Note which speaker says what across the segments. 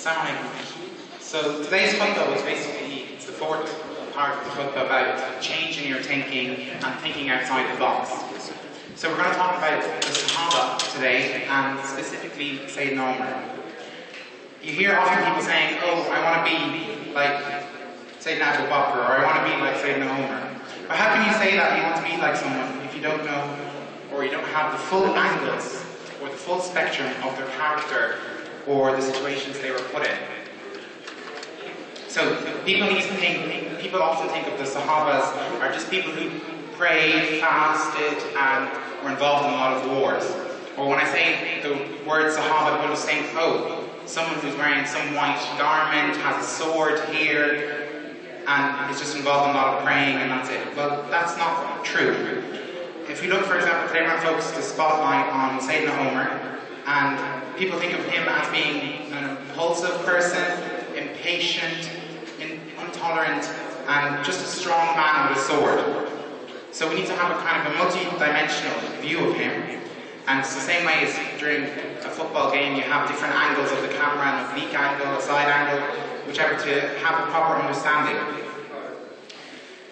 Speaker 1: Assalamu alaikum. So today's khotba was basically, it's the fourth part of the khotba about changing your thinking and thinking outside the box. So we're going to talk about the Sahaba today, and specifically Sayyidina Umar. You hear often people saying, oh, I want to be like Sayyidina Abu Bakr, or I want to be like Sayyidina Umar. But how can you say that you want to be like someone if you don't know, or you don't have the full angles, or the full spectrum of their character, or the situations they were put in? So people often think of the Sahabas are just people who prayed, fasted, and were involved in a lot of wars. Or when I say the word Sahaba, people just think, oh, someone who's wearing some white garment, has a sword here, and is just involved in a lot of praying, and that's it. Well, that's not true. If you look, for example, today we're going to focus the spotlight on Sayyidina Umar, and people think of him as being an impulsive person, impatient, intolerant, and just a strong man with a sword. So we need to have a kind of a multi-dimensional view of him. And it's the same way as during a football game, you have different angles of the camera, an oblique angle, a side angle, whichever, to have a proper understanding.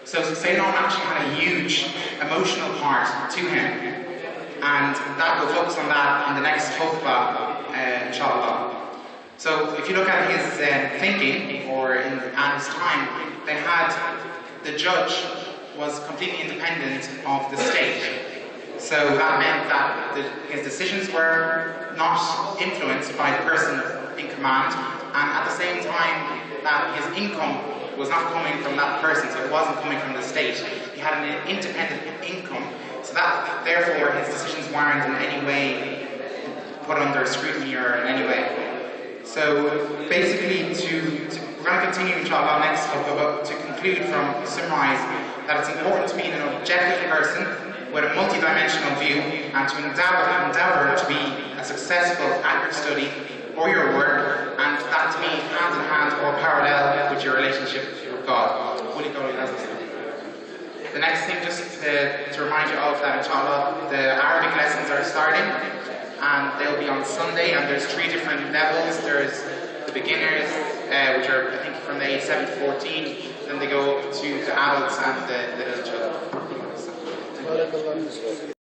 Speaker 1: So Sayyidina Umar actually had a huge emotional part to him, and that we'll focus on that in the next khutbah, inshallah. So if you look at his thinking, or in his time, they had, the judge was completely independent of the state. So that meant that his decisions were not influenced by the person in command, and at the same time that his income was not coming from that person, so it wasn't coming from the state. He had an independent income, so that therefore his decisions weren't in any way put under scrutiny or in any way. So basically, we're going to continue inshallah next khutbah, but to conclude, from summarize, that it's important to be an objective person with a multi-dimensional view, and to endeavour to be a successful at your study or your work, and that to be hand in hand or parallel with your relationship with God. The next thing, just to remind you all of that, inshallah, the Arabic lessons are starting, and they'll be on Sunday, and there's 3 different levels. There's the beginners, which are, I think, from the age 7 to 14, then they go to the adults and the little children.